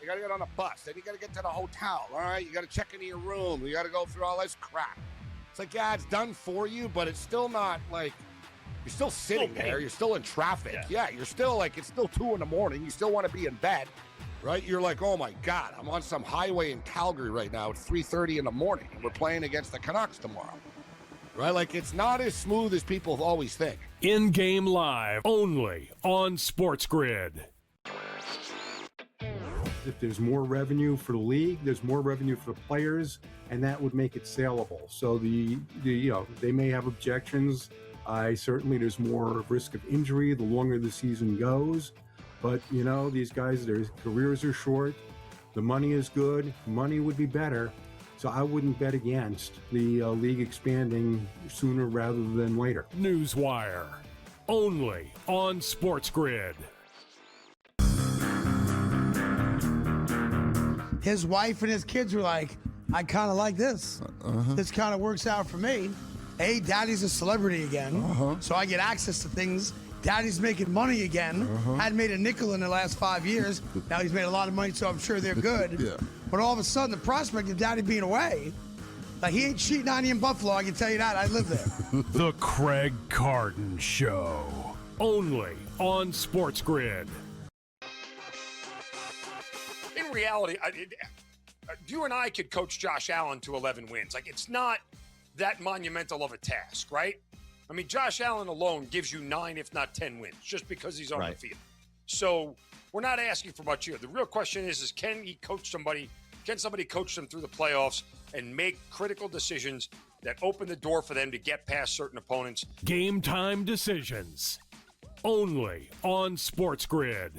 You got to get on a bus. Then you got to get to the hotel. All right, you got to check into your room. You got to go through all this crap. It's like, yeah, it's done for you, but it's still not like you're still sitting there. You're still in traffic. Yeah, you're still like it's still 2 a.m. You still want to be in bed, right? You're like, oh my God, I'm on some highway in Calgary right now. It's 3:30 in the morning, and we're playing against the Canucks tomorrow. Right? Like, it's not as smooth as people always think. In-game live, only on SportsGrid. If there's more revenue for the league, there's more revenue for the players, and that would make it saleable. So they may have objections. Certainly there's more risk of injury the longer the season goes. But, these guys, their careers are short. The money is good. Money would be better. So I wouldn't bet against the league expanding sooner rather than later. Newswire, only on SportsGrid. His wife and his kids were like, I kind of like this. This kind of works out for me. Hey, Daddy's a celebrity again, so I get access to things. Daddy's making money again. Hadn't made a nickel in the last 5 years. Now he's made a lot of money, so I'm sure they're good. Yeah. But all of a sudden, the prospect of Daddy being away, like he ain't cheating on you in Buffalo, I can tell you that. I live there. The Craig Carton Show, only on SportsGrid. In reality, you and I could coach Josh Allen to 11 wins. Like, it's not that monumental of a task, right? I mean, Josh Allen alone gives you 9, if not 10 wins, just because he's on the field. So we're not asking for much here. The real question is can he coach somebody? Can somebody coach them through the playoffs and make critical decisions that open the door for them to get past certain opponents? Game time decisions, only on SportsGrid.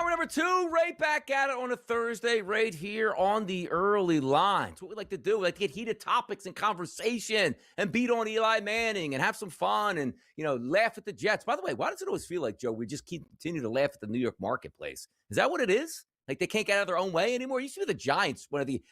Number 2, right back at it on a Thursday right here on the early line. It's what we like to do. We like to get heated topics and conversation and beat on Eli Manning and have some fun and, laugh at the Jets. By the way, why does it always feel like, Joe, we just continue to laugh at the New York marketplace? Is that what it is? Like they can't get out of their own way anymore? It used to be the Giants, one of the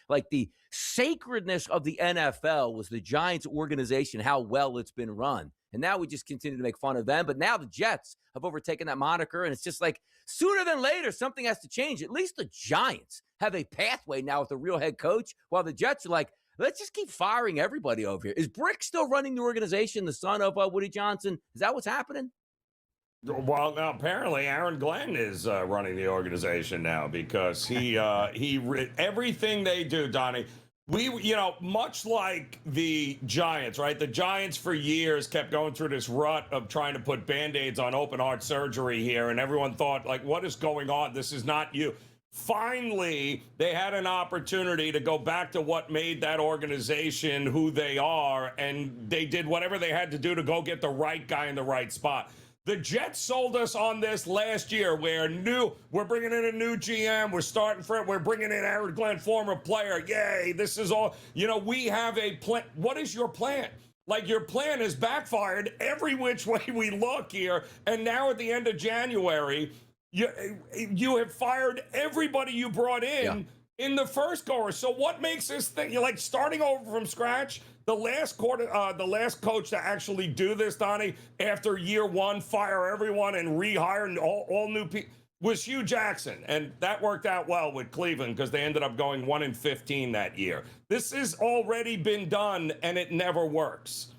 sacredness of the NFL was the Giants organization, how well it's been run. And now we just continue to make fun of them. But now the Jets have overtaken that moniker. And it's just like sooner than later, something has to change. At least the Giants have a pathway now with a real head coach, while the Jets are like, let's just keep firing everybody over here. Is Brick still running the organization, the son of Woody Johnson? Is that what's happening? Well, now apparently Aaron Glenn is running the organization now because he everything they do, Donnie. Much like the Giants, right? The Giants for years kept going through this rut of trying to put Band-Aids on open heart surgery here, and everyone thought, like, what is going on? This is not you. Finally, they had an opportunity to go back to what made that organization who they are, and they did whatever they had to do to go get the right guy in the right spot. The Jets sold us on this last year where we're bringing in a new GM, we're bringing in Aaron Glenn, former player. Yay, this is all, we have a plan. What is your plan? Like, your plan has backfired every which way we look here. And now at the end of January, you have fired everybody you brought in the first goer. So what makes this thing, you're like starting over from scratch? The last coach to actually do this, Donnie, after year one, fire everyone and rehire all new people, was Hugh Jackson. And that worked out well with Cleveland because they ended up going 1-15 that year. This has already been done, and it never works.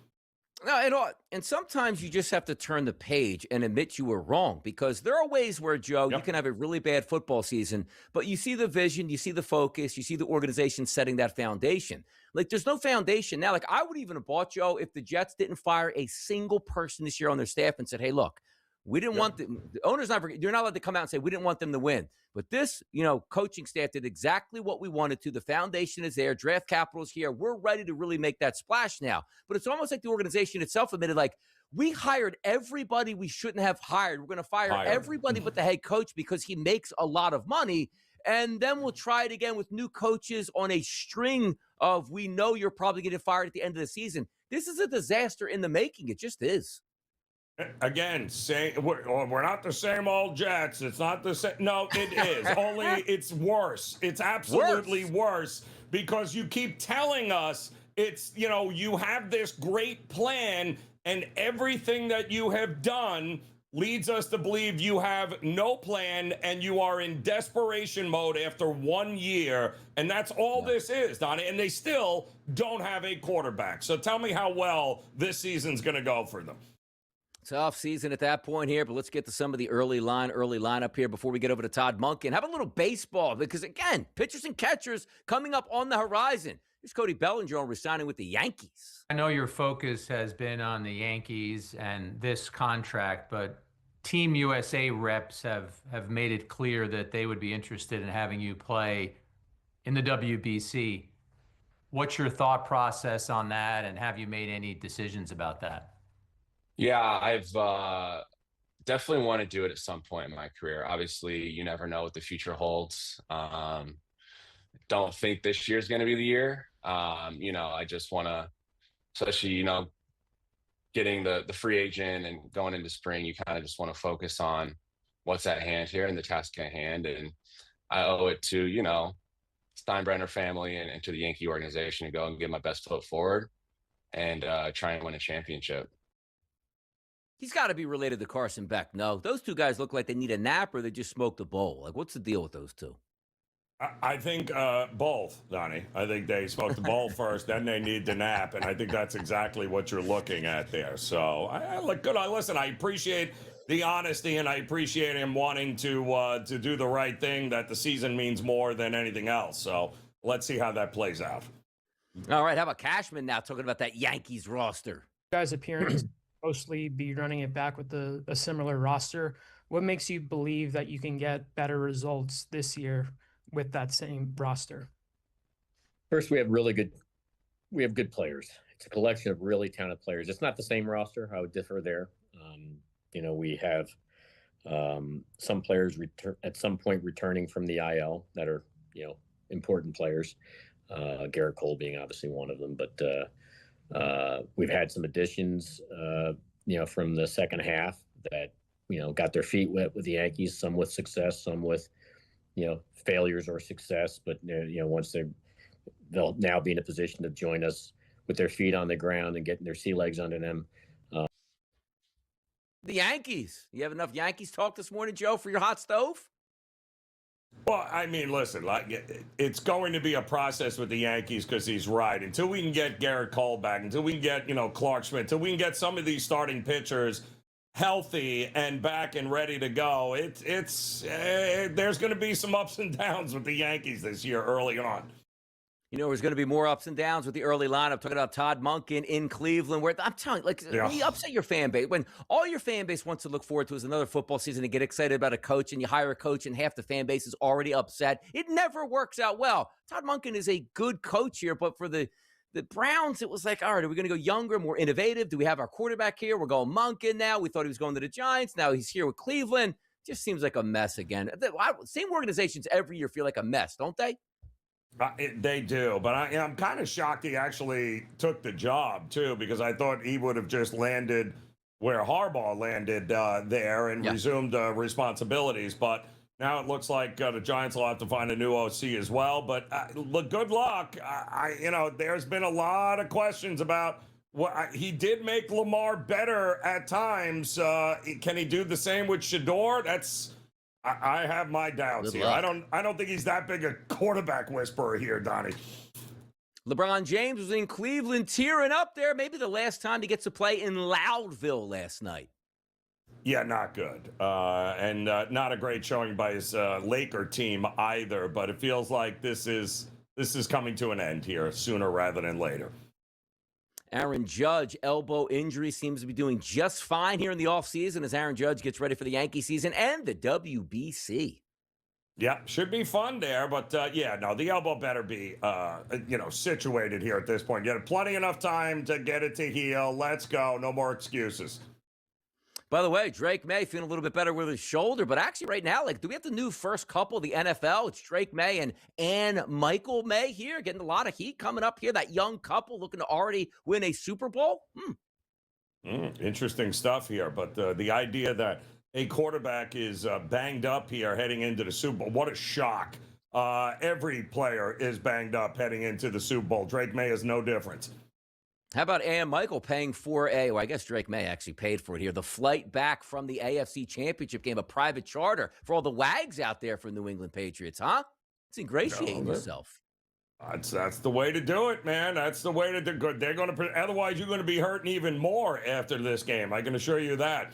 No, and sometimes you just have to turn the page and admit you were wrong, because there are ways where, Joe, you can have a really bad football season, but you see the vision, you see the focus, you see the organization setting that foundation. Like, there's no foundation now. Like, I would even have bought, Joe, if the Jets didn't fire a single person this year on their staff and said, hey, look, we didn't want them. The owner's you're not allowed to come out and say we didn't want them to win. But this, coaching staff did exactly what we wanted to. The foundation is there. Draft capital is here. We're ready to really make that splash now. But it's almost like the organization itself admitted, like, we hired everybody we shouldn't have hired. We're going to fire everybody but the head coach because he makes a lot of money. And then we'll try it again with new coaches on a string of, we know you're probably getting fired at the end of the season. This is a disaster in the making. It just is. Again, we're not the same old Jets. It's not the same. No, it is. Only it's worse. It's absolutely worse because you keep telling us it's, you have this great plan and everything that you have done leads us to believe you have no plan and you are in desperation mode after 1 year. And that's all this is, Donnie. And they still don't have a quarterback. So tell me how well this season's going to go for them. Tough season at that point here, but let's get to some of the early lineup here before we get over to Todd Monken. Have a little baseball because, again, pitchers and catchers coming up on the horizon. Here's Cody Bellinger on resigning with the Yankees. I know your focus has been on the Yankees and this contract, but Team USA reps have made it clear that they would be interested in having you play in the WBC. What's your thought process on that, and have you made any decisions about that? Yeah, I've definitely want to do it at some point in my career. Obviously, you never know what the future holds. Don't think this year's going to be the year. I just want to, especially, getting the free agent and going into spring, you kind of just want to focus on what's at hand here and the task at hand. And I owe it to, Steinbrenner family and to the Yankee organization to go and get my best foot forward and try and win a championship. He's got to be related to Carson Beck. No, those two guys look like they need a nap or they just smoked a bowl. Like, what's the deal with those two? I think both, Donnie. I think they smoked the bowl first, then they need to nap, and I think that's exactly what you're looking at there. So, I look good. Listen, I appreciate the honesty, and I appreciate him wanting to do the right thing, that the season means more than anything else. So, let's see how that plays out. All right, how about Cashman now talking about that Yankees roster? Guys' appearance, mostly be running it back with a similar roster. What makes you believe that you can get better results this year with that same roster? First, we have good players. It's a collection of really talented players. It's not the same roster. I would differ there. We have some players at some point returning from the IL that are, important players. Garrett Cole being obviously one of them, but we've had some additions, from the second half that, got their feet wet with the Yankees, some with success, some with, failures or success, but once they'll now be in a position to join us with their feet on the ground and getting their sea legs under them. The Yankees. You have enough Yankees talk this morning, Joe, for your hot stove? Well, I mean, listen, it's going to be a process with the Yankees because he's right. Until we can get Garrett Cole back, until we can get, Clark Schmidt, until we can get some of these starting pitchers healthy and back and ready to go, there's going to be some ups and downs with the Yankees this year early on. There's going to be more ups and downs with the early lineup. Talking about Todd Monken in Cleveland, where I'm telling you, when you upset your fan base, when all your fan base wants to look forward to is another football season and get excited about a coach, and you hire a coach and half the fan base is already upset, it never works out well. Todd Monken is a good coach here, but for the Browns, it was like, all right, are we going to go younger, more innovative? Do we have our quarterback here? We're going Monken now. We thought he was going to the Giants. Now he's here with Cleveland. Just seems like a mess again. Same organizations every year feel like a mess, don't they? They do, but I'm kind of shocked he actually took the job, too, because I thought he would have just landed where Harbaugh landed there and resumed responsibilities. But now it looks like the Giants will have to find a new OC as well. But look, good luck. There's been a lot of questions about what he did make Lamar better at times. Can he do the same with Shador? I have my doubts here. I don't think he's that big a quarterback whisperer here, Donnie. LeBron James was in Cleveland tearing up there. Maybe the last time he gets to play in Loudville last night. Yeah, not good. And not a great showing by his Laker team either, but it feels like this is coming to an end here sooner rather than later. Aaron Judge, elbow injury, seems to be doing just fine here in the offseason as Aaron Judge gets ready for the Yankee season and the WBC. Yeah, should be fun there, but the elbow better be, situated here at this point. You had plenty enough time to get it to heal. Let's go. No more excuses. By the way, Drake May feeling a little bit better with his shoulder, but actually right now, do we have the new first couple of the NFL? It's Drake May and Ann Michael May here, getting a lot of heat coming up here. That young couple looking to already win a Super Bowl. Interesting stuff here, but the idea that a quarterback is banged up here heading into the Super Bowl, what a shock. Every player is banged up heading into the Super Bowl. Drake May is no difference. How about A.M. Michael paying for well, I guess Drake May actually paid for it here, the flight back from the AFC Championship game, a private charter for all the wags out there for New England Patriots, huh? It's ingratiating yourself. That's the way to do it, man. That's the way to do it. They're going to, otherwise you're going to be hurting even more after this game. I can assure you that.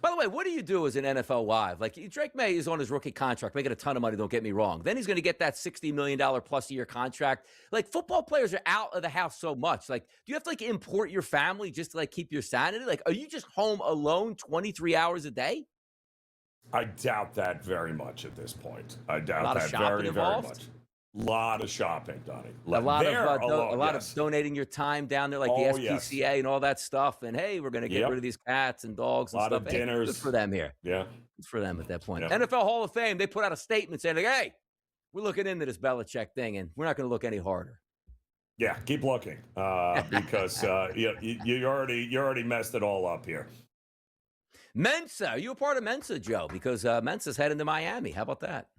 By the way, what do you do as an NFL wife? Like, Drake May is on his rookie contract, making a ton of money, don't get me wrong. Then he's going to get that $60 million plus a year contract. Like, football players are out of the house so much. Like, do you have to, like, import your family just to, like, keep your sanity? Like, are you just home alone 23 hours a day? I doubt that very much at this point. I doubt that very much. Lot of shopping, Donnie. A lot of donating your time down there, like the SPCA and all that stuff. And hey, we're going to get rid of these cats and dogs and stuff. A lot of dinners. Good for them here. Yeah. Good for them at that point. Yeah. NFL Hall of Fame, they put out a statement saying, like, hey, we're looking into this Belichick thing, and we're not going to look any harder. Yeah, keep looking because you already messed it all up here. Mensa, are you a part of Mensa, Joe? Because Mensa's heading to Miami. How about that?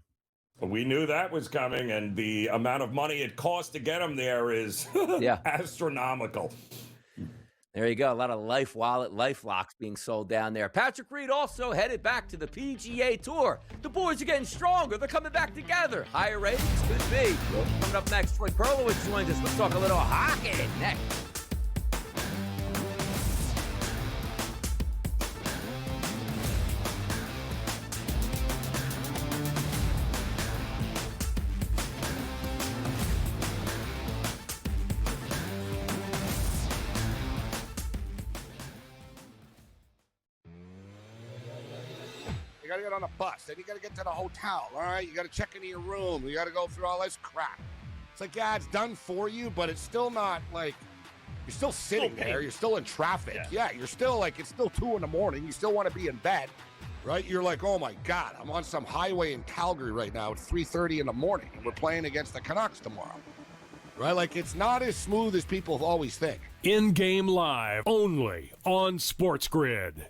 We knew that was coming, and the amount of money it costs to get them there is astronomical. There you go. A lot of life locks being sold down there. Patrick Reed also headed back to the PGA Tour. The boys are getting stronger. They're coming back together. Higher ratings could be. Coming up next, Perlowitz joins us. Let's talk a little hockey next. You got to get on a bus. Then you got to get to the hotel, all right? You got to check into your room. You got to go through all this crap. It's like, yeah, it's done for you, but it's still not like you're still sitting there. You're still in traffic. Yeah, you're still like, it's still 2 a.m. You still want to be in bed, right? You're like, oh, my God, I'm on some highway in Calgary right now. It's 3:30 in the morning, and we're playing against the Canucks tomorrow, right? Like, it's not as smooth as people always think. In-game live, only on SportsGrid.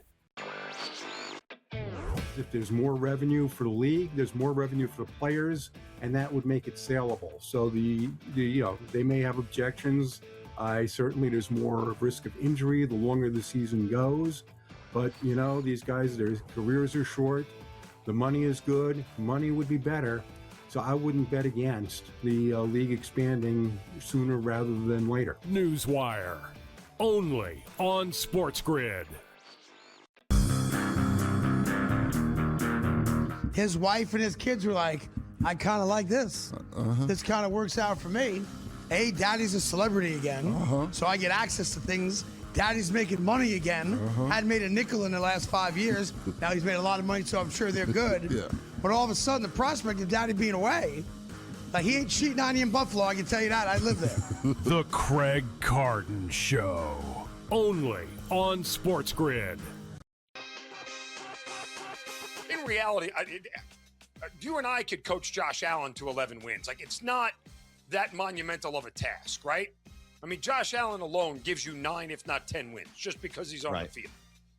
If there's more revenue for the league, there's more revenue for the players, and that would make it saleable. So they may have objections. Certainly there's more risk of injury the longer the season goes. But, these guys, their careers are short. The money is good. Money would be better. So I wouldn't bet against the league expanding sooner rather than later. Newswire, only on SportsGrid. His wife and his kids were like, I kind of like this. This kind of works out for me. Daddy's a celebrity again, so I get access to things. Daddy's making money again. Hadn't made a nickel in the last 5 years. Now he's made a lot of money, so I'm sure they're good. But all of a sudden, the prospect of Daddy being away, like, he ain't cheating on you in Buffalo, I can tell you that. I live there. The Craig Carton Show, only on SportsGrid. In reality, you and I could coach Josh Allen to 11 wins. Like, it's not that monumental of a task, right? I mean, Josh Allen alone gives you 9, if not 10 wins, just because he's on the field.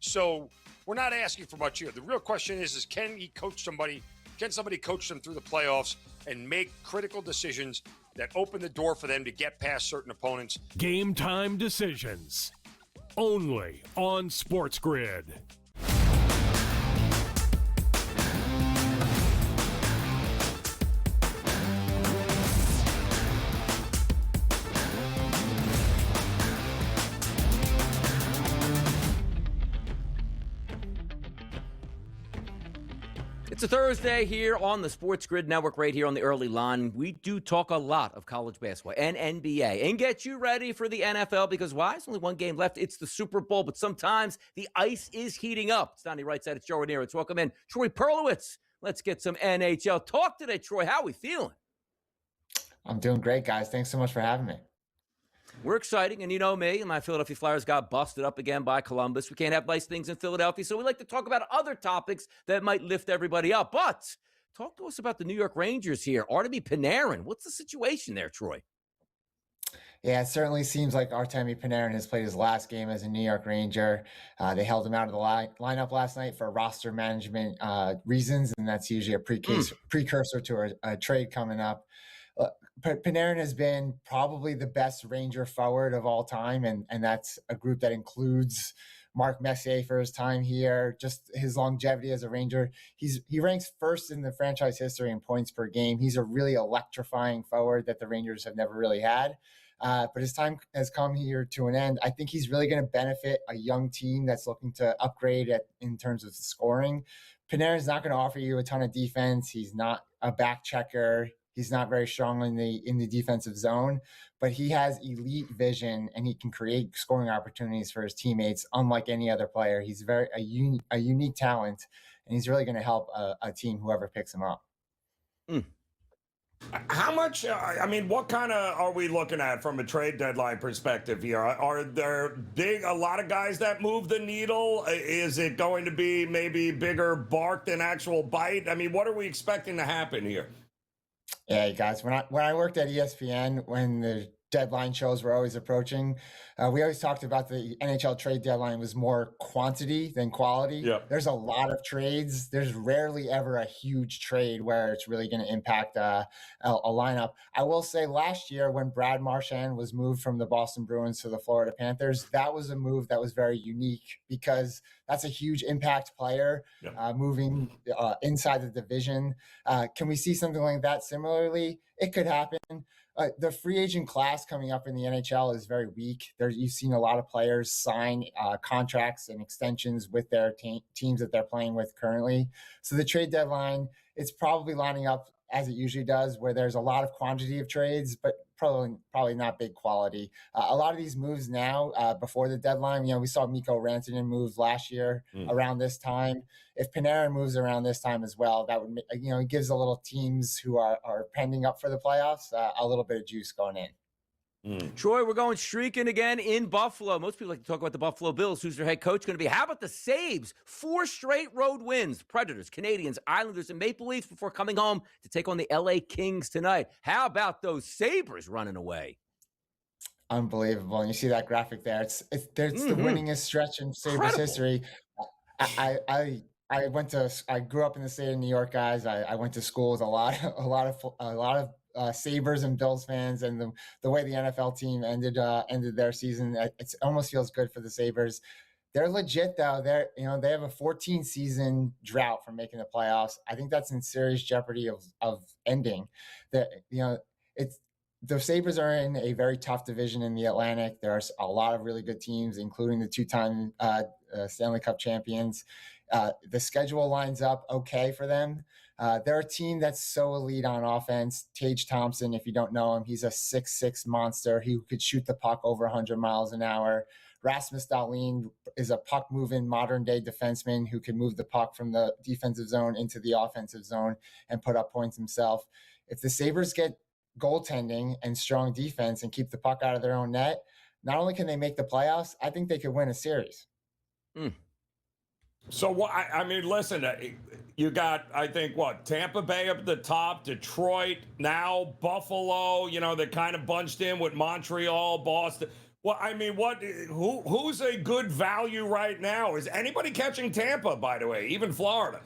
So we're not asking for much here. The real question is can he coach somebody? Can somebody coach them through the playoffs and make critical decisions that open the door for them to get past certain opponents? Game time decisions, only on SportsGrid. It's a Thursday here on the SportsGrid Network right here on the early line. We do talk a lot of college basketball and NBA and get you ready for the NFL because why? There's only one game left. It's the Super Bowl, but sometimes the ice is heating up. It's Donnie right side. It's Joe Ranieri. Let's welcome in Troy Perlowitz. Let's get some NHL talk today. Troy, how are we feeling? I'm doing great, guys. Thanks so much for having me. We're exciting, and you know me, my Philadelphia Flyers got busted up again by Columbus. We can't have nice things in Philadelphia, so we like to talk about other topics that might lift everybody up. But talk to us about the New York Rangers here. Artemi Panarin, what's the situation there, Troy? Yeah, it certainly seems like Artemi Panarin has played his last game as a New York Ranger. They held him out of the lineup last night for roster management reasons, and that's usually a precursor to a trade coming up. Panarin has been probably the best Ranger forward of all time, and that's a group that includes Mark Messier for his time here, just his longevity as a Ranger. He ranks first in the franchise history in points per game. He's a really electrifying forward that the Rangers have never really had. But his time has come here to an end. I think he's really going to benefit a young team that's looking to upgrade in terms of scoring. Panarin's not going to offer you a ton of defense. He's not a back checker. He's not very strong in the defensive zone, but he has elite vision and he can create scoring opportunities for his teammates, unlike any other player. He's a unique talent, and he's really going to help a team, whoever picks him up. How much, what kind of are we looking at from a trade deadline perspective here? Are there a lot of guys that move the needle? Is it going to be maybe bigger bark than actual bite? I mean, what are we expecting to happen here? Yeah, guys, when I worked at ESPN, when the deadline shows were always approaching, we always talked about the NHL trade deadline was more quantity than quality. Yep. There's a lot of trades. There's rarely ever a huge trade where it's really going to impact a lineup. I will say last year when Brad Marchand was moved from the Boston Bruins to the Florida Panthers, that was a move that was very unique because that's a huge impact player moving inside the division. Can we see something like that similarly? It could happen. The free agent class coming up in the NHL is very weak. You've seen a lot of players sign contracts and extensions with their teams that they're playing with currently. So the trade deadline, it's probably lining up as it usually does, where there's a lot of quantity of trades, but probably not big quality. A lot of these moves now before the deadline, we saw Mikko Rantanen move last year around this time. If Panarin moves around this time as well, that would, it gives a little teams who are pending up for the playoffs a little bit of juice going in. Troy, we're going streaking again in Buffalo. Most people like to talk about the Buffalo Bills. Who's their head coach going to be? How about the Sabres? 4 straight road wins. Predators, Canadians, Islanders, and Maple Leafs before coming home to take on the LA Kings tonight. How about those Sabres running away? Unbelievable. And you see that graphic there. It's the winningest stretch in Sabres history. I grew up in the state of New York, guys. I went to school with a lot of Sabres and Bills fans, and the way the NFL team ended their season, it almost feels good for the Sabres. They're legit though. They have a 14-season drought from making the playoffs. I think that's in serious jeopardy of ending. The Sabres are in a very tough division in the Atlantic. There are a lot of really good teams, including the 2-time Stanley Cup champions. The schedule lines up okay for them. They're a team that's so elite on offense. Tage Thompson, if you don't know him, he's a 6'6" monster. He could shoot the puck over 100 miles an hour. Rasmus Dahlin is a puck-moving modern-day defenseman who can move the puck from the defensive zone into the offensive zone and put up points himself. If the Sabres get goaltending and strong defense and keep the puck out of their own net, not only can they make the playoffs, I think they could win a series. So, listen, you got, I think, Tampa Bay up at the top, Detroit, now Buffalo, they're kind of bunched in with Montreal, Boston. Well, who's a good value right now? Is anybody catching Tampa, by the way, even Florida?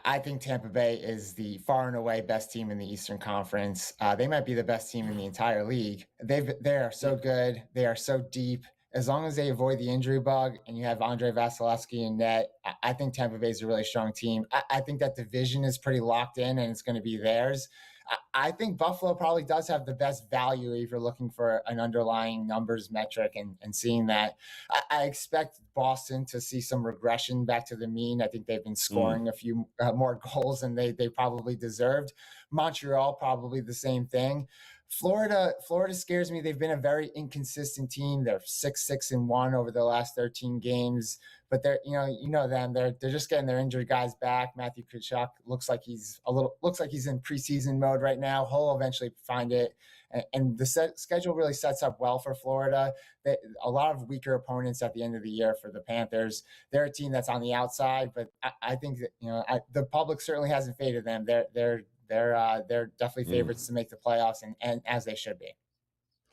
I think Tampa Bay is the far and away best team in the Eastern Conference. They might be the best team in the entire league. They are so good. They are so deep. As long as they avoid the injury bug and you have Andre Vasilevsky in net, I think Tampa Bay is a really strong team. I think that division is pretty locked in and it's going to be theirs. I think Buffalo probably does have the best value if you're looking for an underlying numbers metric and seeing that. I expect Boston to see some regression back to the mean. I think they've been scoring a few more goals than they probably deserved. Montreal, probably the same thing. Florida scares me. They've been a very inconsistent team. They're 6-1 over the last 13 games, but they're them. They're just getting their injured guys back. Matthew Tkachuk looks like he's in preseason mode right now. He'll eventually find it, and the schedule really sets up well for Florida. A lot of weaker opponents at the end of the year for the Panthers. They're a team that's on the outside, but I think that the public certainly hasn't faded them. They're definitely favorites to make the playoffs, and as they should be.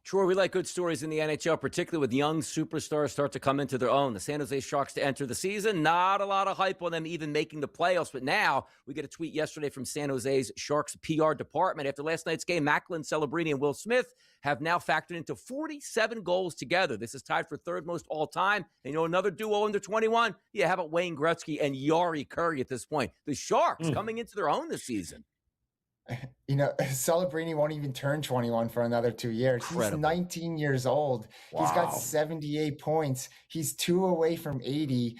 Sure, we like good stories in the NHL, particularly with young superstars start to come into their own. The San Jose Sharks to enter the season, not a lot of hype on them even making the playoffs. But now we get a tweet yesterday from San Jose's Sharks PR department. After last night's game, Macklin, Celebrini, and Will Smith have now factored into 47 goals together. This is tied for third most all time. And another duo under 21? Yeah, how about Wayne Gretzky and Yari Curry at this point? The Sharks coming into their own this season. Celebrini won't even turn 21 for another 2 years. Incredible. He's 19 years old. Wow. He's got 78 points. He's 2 away from 80,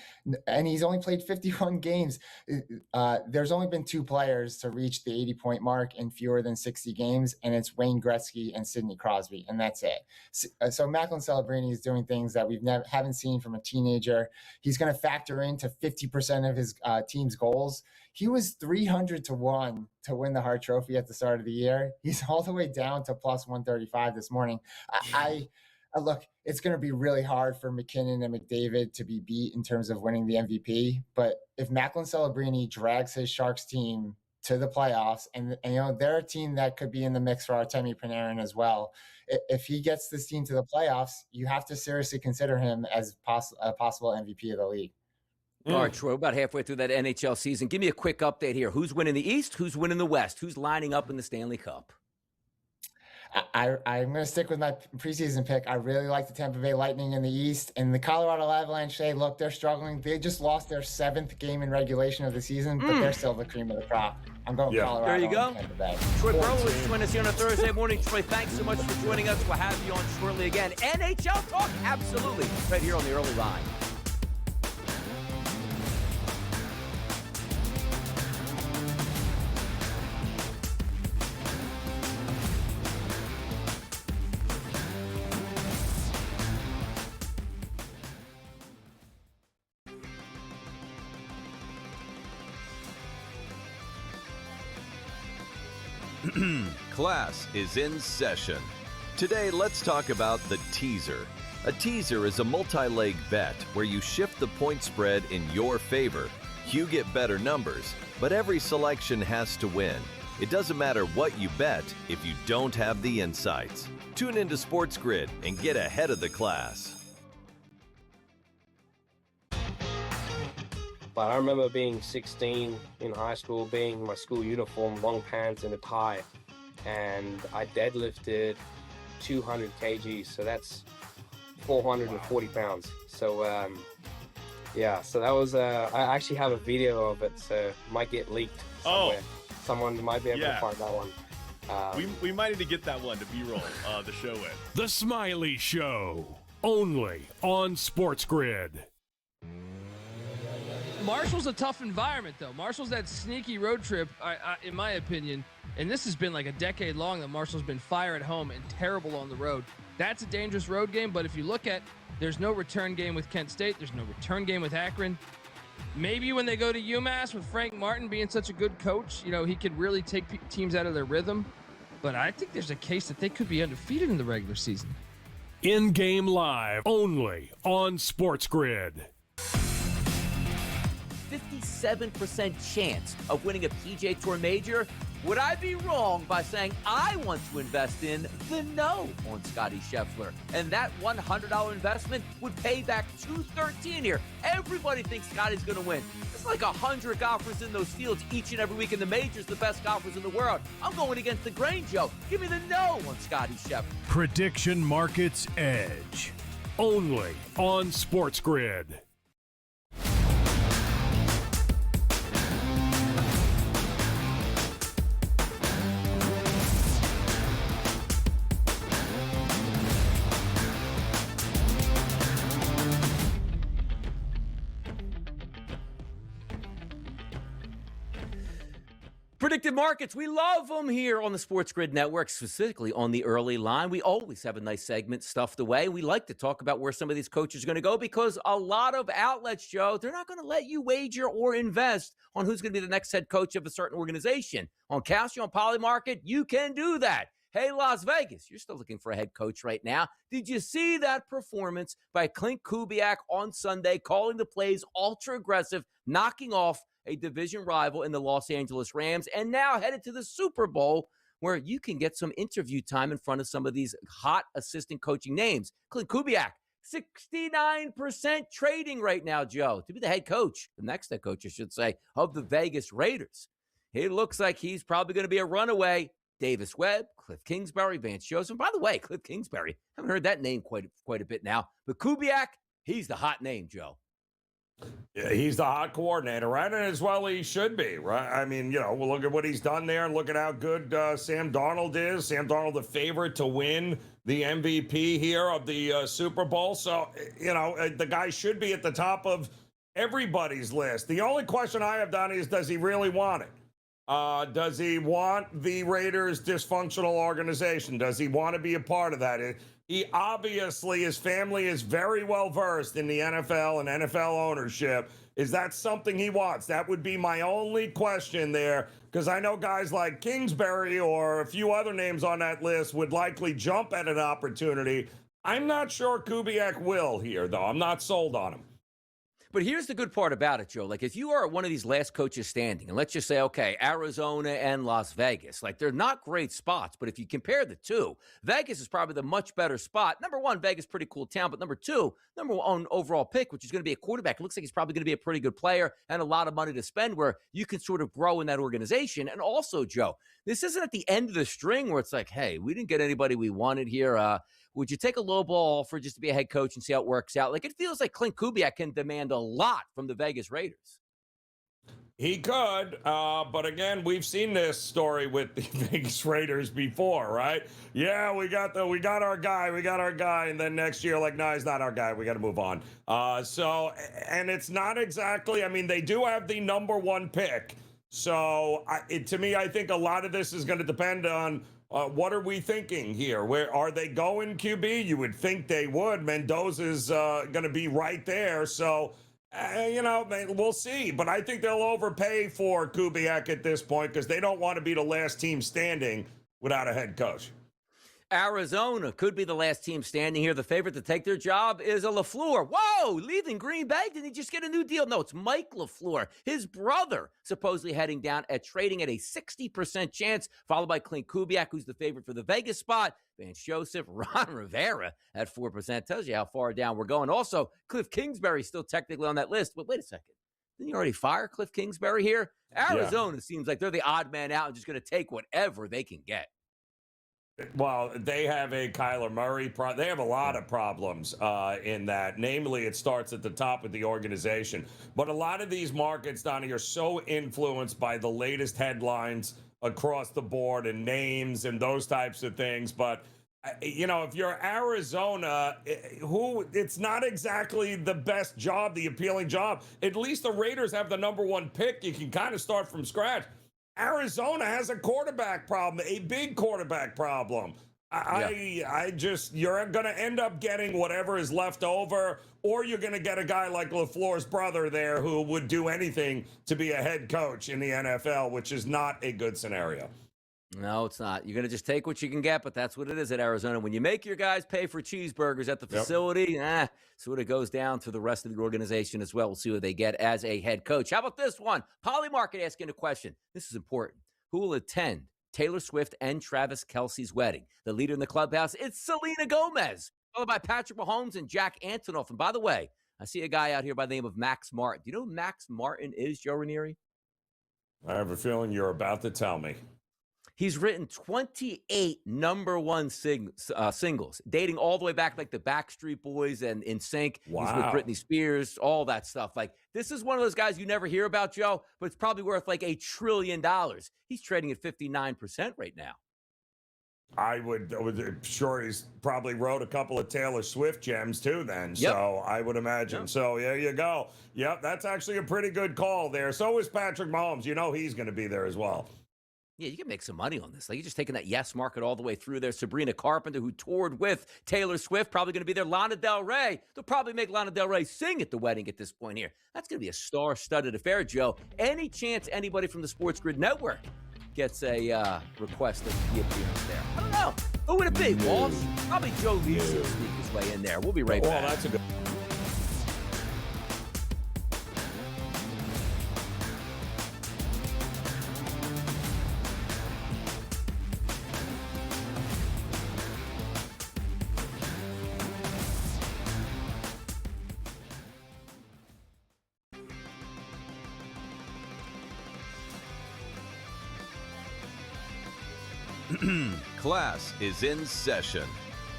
and he's only played 51 games. There's only been 2 players to reach the 80-point mark in fewer than 60 games, and it's Wayne Gretzky and Sidney Crosby, and that's it. So Macklin Celebrini is doing things that we haven't seen from a teenager. He's going to factor into 50% of his team's goals. He was 300-1 to win the Hart Trophy at the start of the year. He's all the way down to plus 135 this morning. I look, it's going to be really hard for McKinnon and McDavid to be beat in terms of winning the MVP. But if Macklin Celebrini drags his Sharks team to the playoffs, and they're a team that could be in the mix for Artemi Panarin as well. If he gets this team to the playoffs, you have to seriously consider him as a possible MVP of the league. All right, Troy, about halfway through that NHL season. Give me a quick update here. Who's winning the East? Who's winning the West? Who's lining up in the Stanley Cup? I'm going to stick with my preseason pick. I really like the Tampa Bay Lightning in the East. And the Colorado Avalanche, look, they're struggling. They just lost their 7th game in regulation of the season, but they're still the cream of the crop. I'm going Colorado. There you go. Tampa Bay. Troy Perlowitz joining us here on a Thursday morning. Troy, thanks so much for joining us. We'll have you on shortly again. NHL talk? Absolutely. Right here on the early line. Class is in session. Today, let's talk about the teaser. A teaser is a multi-leg bet where you shift the point spread in your favor. You get better numbers, but every selection has to win. It doesn't matter what you bet if you don't have the insights. Tune into SportsGrid and get ahead of the class. But I remember being 16 in high school, being in my school uniform, long pants and a tie. And I deadlifted 200 kgs, so that's 440 pounds. So, so that was, I actually have a video of it, so it might get leaked somewhere. Someone might be able to find that one. We might need to get that one to B-roll the show with. The Smiley Show, only on SportsGrid. Marshall's a tough environment, though. Marshall's that sneaky road trip, in my opinion, and this has been like a decade long that Marshall's been fire at home and terrible on the road. That's a dangerous road game, but if you look at, there's no return game with Kent State. There's no return game with Akron. Maybe when they go to UMass with Frank Martin being such a good coach, he could really take teams out of their rhythm. But I think there's a case that they could be undefeated in the regular season. In-game live, only on SportsGrid. 57% chance of winning a PGA Tour major. Would I be wrong by saying I want to invest in the no on Scotty Scheffler? And that $100 investment would pay back $213 here. Everybody thinks Scotty's going to win. It's like 100 golfers in those fields each and every week, and the majors, the best golfers in the world. I'm going against the grain, Joe. Give me the no on Scotty Scheffler. Prediction Markets Edge, only on SportsGrid. Predictive markets, we love them here on the SportsGrid Network, specifically on the early line. We always have a nice segment stuffed away. We like to talk about where some of these coaches are going to go because a lot of outlets, Joe, they're not going to let you wager or invest on who's going to be the next head coach of a certain organization. On Kalshi, on Polymarket, you can do that. Hey, Las Vegas, you're still looking for a head coach right now. Did you see that performance by Clint Kubiak on Sunday, calling the plays ultra-aggressive, knocking off a division rival in the Los Angeles Rams, and now headed to the Super Bowl where you can get some interview time in front of some of these hot assistant coaching names. Clint Kubiak, 69% trading right now, Joe, to be the head coach, the next head coach, I should say, of the Vegas Raiders. It looks like he's probably going to be a runaway. Davis Webb, Cliff Kingsbury, Vance Joseph. By the way, Cliff Kingsbury, haven't heard that name quite a bit now. But Kubiak, he's the hot name, Joe. Yeah, he's the hot coordinator, right? And as well he should be, right? I mean, we'll look at what he's done there and look at how good Sam Darnold is. Sam Darnold, the favorite to win the MVP here of the Super Bowl. So, the guy should be at the top of everybody's list. The only question I have, Donnie, is does he really want it? Does he want the Raiders' dysfunctional organization? Does he want to be a part of that? He obviously, his family is very well versed in the NFL and NFL ownership. Is that something he wants? That would be my only question there, because I know guys like Kingsbury or a few other names on that list would likely jump at an opportunity. I'm not sure Kubiak will here, though. I'm not sold on him. But here's the good part about it, Joe. Like, if you are one of these last coaches standing, and let's just say, okay, Arizona and Las Vegas, like, they're not great spots, but if you compare the two, Vegas is probably the much better spot. Number one, Vegas, pretty cool town, but number two, number one overall pick, which is going to be a quarterback. It looks like he's probably going to be a pretty good player and a lot of money to spend where you can sort of grow in that organization. And also, Joe, this isn't at the end of the string where it's like, hey, we didn't get anybody we wanted here. Would you take a low ball offer just to be a head coach and see how it works out? Like, it feels like Clint Kubiak can demand a lot from the Vegas Raiders. He could, but again, we've seen this story with the Vegas Raiders before, right? Yeah, we got our guy, and then next year, like, no, he's not our guy. We got to move on. And it's not exactly. I mean, they do have the number one pick. So, to me, I think a lot of this is going to depend on. What are we thinking here? Where are they going, QB? You would think they would. Mendoza's going to be right there. So, we'll see. But I think they'll overpay for Kubiak at this point because they don't want to be the last team standing without a head coach. Arizona could be the last team standing here. The favorite to take their job is a LaFleur. Whoa, leaving Green Bay? Did he just get a new deal? No, it's Mike LaFleur, his brother, supposedly heading down at trading at a 60% chance, followed by Clint Kubiak, who's the favorite for the Vegas spot. Vance Joseph, Ron Rivera at 4%. Tells you how far down we're going. Also, Cliff Kingsbury still technically on that list. But wait a second. Didn't you already fire Cliff Kingsbury here? Arizona seems like they're the odd man out and just going to take whatever they can get. Well, they have a Kyler Murray. They have a lot of problems in that. Namely, it starts at the top of the organization. But a lot of these markets, Donnie, are so influenced by the latest headlines across the board and names and those types of things. But, if you're Arizona, it's not exactly the best job, the appealing job. At least the Raiders have the number one pick. You can kind of start from scratch. Arizona has a quarterback problem, a big quarterback problem. You're going to end up getting whatever is left over, or you're going to get a guy like LaFleur's brother there who would do anything to be a head coach in the NFL, which is not a good scenario. No, it's not. You're going to just take what you can get, but that's what it is at Arizona. When you make your guys pay for cheeseburgers at the facility, sort of goes down to the rest of the organization as well. We'll see what they get as a head coach. How about this one? Polymarket asking a question. This is important. Who will attend Taylor Swift and Travis Kelce's wedding? The leader in the clubhouse, it's Selena Gomez, followed by Patrick Mahomes and Jack Antonoff. And by the way, I see a guy out here by the name of Max Martin. Do you know who Max Martin is, Joe Ranieri? I have a feeling you're about to tell me. He's written 28 number one singles, dating all the way back like the Backstreet Boys and NSYNC. Wow. He's with Britney Spears, all that stuff. Like, this is one of those guys you never hear about, Joe, but it's probably worth like $1 trillion. He's trading at 59% right now. I would sure he's probably wrote a couple of Taylor Swift gems too then. Yep. So I would imagine. Yep. So there you go. Yep, that's actually a pretty good call there. So is Patrick Mahomes. He's going to be there as well. Yeah, you can make some money on this. Like, you're just taking that yes market all the way through there. Sabrina Carpenter, who toured with Taylor Swift, probably going to be there. Lana Del Rey. They'll probably make Lana Del Rey sing at the wedding at this point here. That's going to be a star-studded affair, Joe. Any chance anybody from the SportsGrid Network gets a request of the appearance there? I don't know. Who would it be? Walsh? Probably Joe Lisi will sneak his way in there. We'll be right back. That's a good. Class is in session.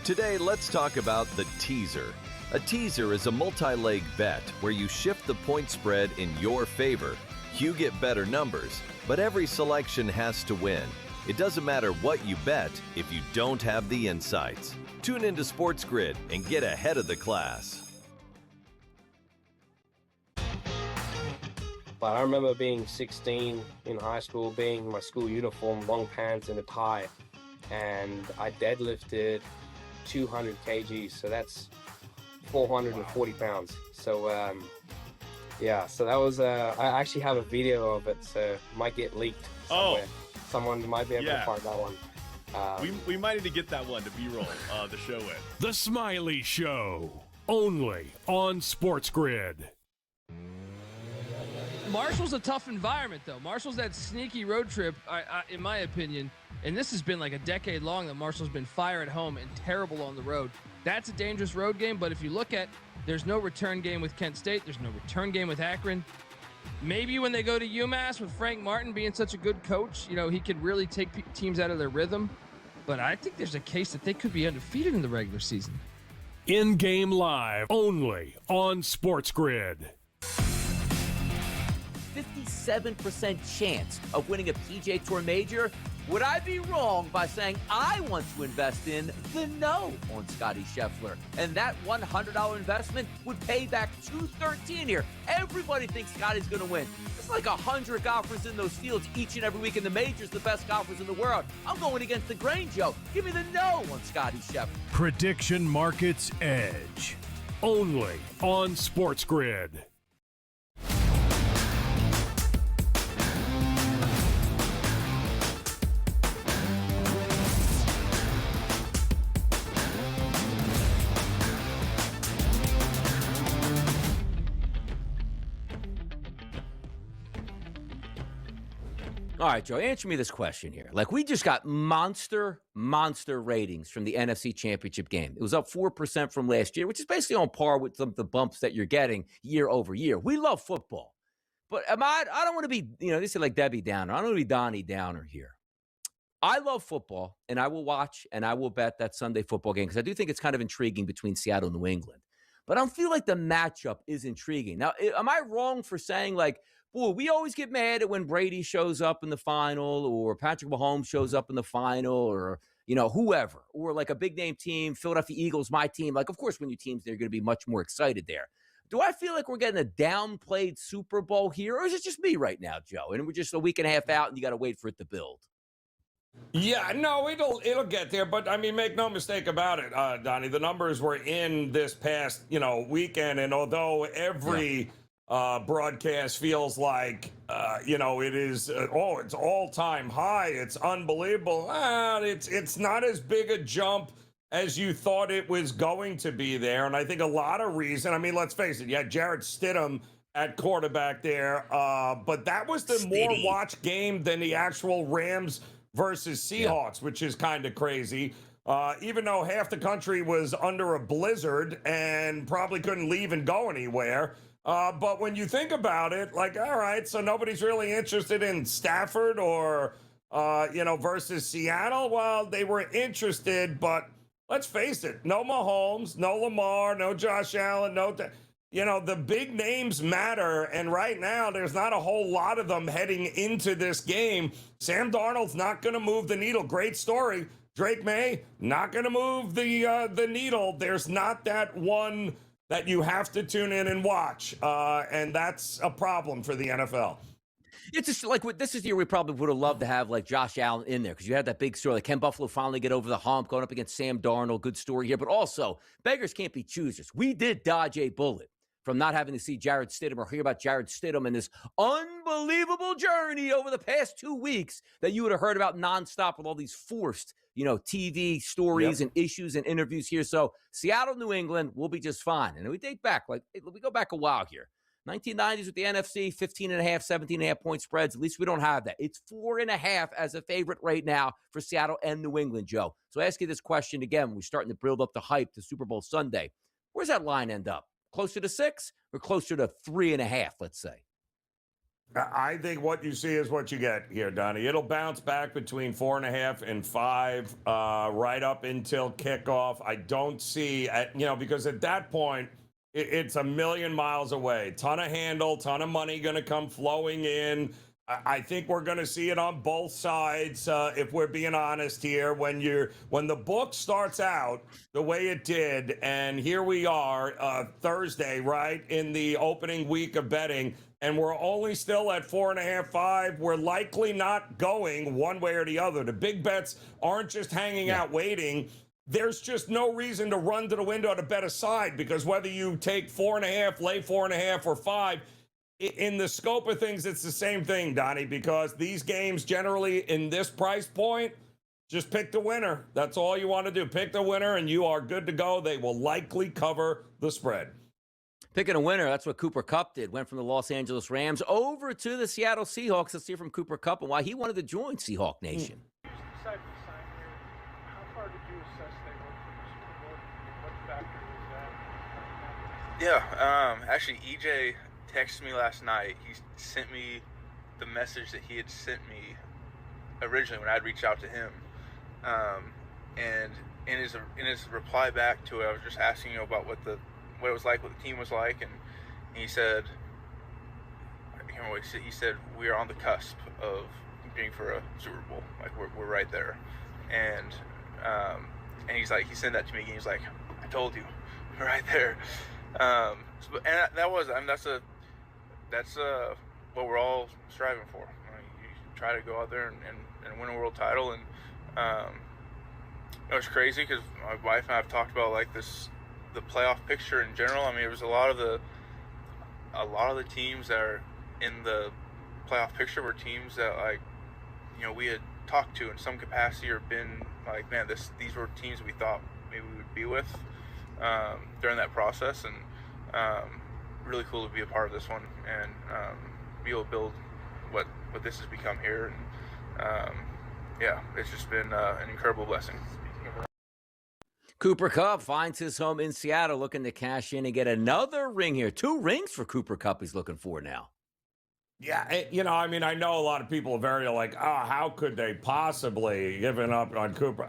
Today, let's talk about the teaser. A teaser is a multi-leg bet where you shift the point spread in your favor. You get better numbers, but every selection has to win. It doesn't matter what you bet if you don't have the insights. Tune into SportsGrid and get ahead of the class. But I remember being 16 in high school, being in my school uniform, long pants and a tie, and I deadlifted 200 kgs, so that's 440 pounds. So yeah, so that was I actually have a video of it, so it might get leaked somewhere. Someone might be able to find that one. We might need to get that one to B-roll the show in. The Smiley Show, only on SportsGrid. Marshall's a tough environment, though. Marshall's that sneaky road trip, in my opinion, and this has been like a decade long that Marshall's been fire at home and terrible on the road. That's a dangerous road game, but if you look at, there's no return game with Kent State. There's no return game with Akron. Maybe when they go to UMass with Frank Martin being such a good coach, he could really take teams out of their rhythm. But I think there's a case that they could be undefeated in the regular season. In-game live, only on SportsGrid. 57% chance of winning a PGA Tour major. Would I be wrong by saying I want to invest in the no on Scotty Scheffler? And that $100 investment would pay back $213 here. Everybody thinks Scotty's going to win. It's like 100 golfers in those fields each and every week in the majors, the best golfers in the world. I'm going against the grain, Joe. Give me the no on Scotty Scheffler. Prediction Markets Edge, only on SportsGrid. All right, Joe, answer me this question here. Like, we just got monster ratings from the NFC Championship game. It was up 4% from last year, which is basically on par with some of the bumps that you're getting year over year. We love football. But I don't want to be, they say like Debbie Downer. I don't want to be Donnie Downer here. I love football, and I will watch and I will bet that Sunday football game because I do think it's kind of intriguing between Seattle and New England. But I don't feel like the matchup is intriguing. Now, am I wrong for saying, like, boy, we always get mad at when Brady shows up in the final or Patrick Mahomes shows up in the final or, whoever, or like a big name team, Philadelphia Eagles, my team. Like, of course, when your team's there, you're going to be much more excited there. Do I feel like we're getting a downplayed Super Bowl here, or is it just me right now, Joe? And we're just a week and a half out and you got to wait for it to build. Yeah, no, it'll get there. But, I mean, make no mistake about it, Donnie. The numbers were in this past, weekend. And although every broadcast feels like, it is, it's all-time high, it's unbelievable. It's not as big a jump as you thought it was going to be there. And I think a lot of reason, I mean, let's face it, you had Jarrett Stidham at quarterback there. But that was the more watched game than the actual Rams versus Seahawks, which is kind of crazy. Even though half the country was under a blizzard and probably couldn't leave and go anywhere. But when you think about it, like, all right, so nobody's really interested in Stafford or, versus Seattle. Well, they were interested, but let's face it, no Mahomes, no Lamar, no Josh Allen, the big names matter. And right now, there's not a whole lot of them heading into this game. Sam Darnold's not going to move the needle. Great story. Drake May, not going to move the needle. There's not that one that you have to tune in and watch. And that's a problem for the NFL. It's just like this is the year we probably would have loved to have like Josh Allen in there because you had that big story. Like, can Buffalo finally get over the hump going up against Sam Darnold? Good story here. But also, beggars can't be choosers. We did dodge a bullet from not having to see Jarrett Stidham or hear about Jarrett Stidham and this unbelievable journey over the past 2 weeks that you would have heard about nonstop with all these forced, TV stories and issues and interviews here. So Seattle, New England will be just fine. And we date back, we go back a while here. 1990s with the NFC, 15.5, 17.5 point spreads. At least we don't have that. It's 4.5 as a favorite right now for Seattle and New England, Joe. So I ask you this question again. We're starting to build up the hype to Super Bowl Sunday. Where's that line end up? Closer to 6 or closer to 3.5, let's say? I think what you see is what you get here, Donnie. It'll bounce back between 4.5 and 5, right up until kickoff. I don't see, because at that point, it's a million miles away. Ton of handle, ton of money going to come flowing in. I think we're going to see it on both sides, if we're being honest here. When the book starts out the way it did, and here we are Thursday, right, in the opening week of betting, and we're only still at 4.5, 5. We're likely not going one way or the other. The big bets aren't just hanging out waiting. There's just no reason to run to the window to bet aside, because whether you take 4.5, lay 4.5 or 5, in the scope of things, it's the same thing, Donnie, because these games generally in this price point, just pick the winner. That's all you want to do. Pick the winner and you are good to go. They will likely cover the spread. Picking a winner, that's what Cooper Kupp did. Went from the Los Angeles Rams over to the Seattle Seahawks. Let's hear from Cooper Kupp and why he wanted to join Seahawk Nation. How far did you assess they were for the Super Bowl? What factor was that? Yeah, actually, EJ texted me last night. He sent me the message that he had sent me originally when I'd reached out to him, and in his reply back to it, I was just asking about what it was like, what the team was like, and he said, he said we are on the cusp of being for a Super Bowl, like we're right there, and he's like, he sent that to me, and he's like, I told you, we're right there. And that was, that's what we're all striving for. You try to go out there and win a world title, and it was crazy because my wife and I have talked about like the playoff picture in general. I mean, it was a lot of the teams that are in the playoff picture were teams that, like, we had talked to in some capacity or been like, man, these were teams we thought maybe we would be with during that process, and really cool to be a part of this one and be able to build what this has become here. And it's just been an incredible blessing. Cooper Kupp finds his home in Seattle, looking to cash in and get another ring here. 2 rings for Cooper Kupp he's looking for now. Yeah, I know a lot of people are very like, how could they possibly given up on Cooper?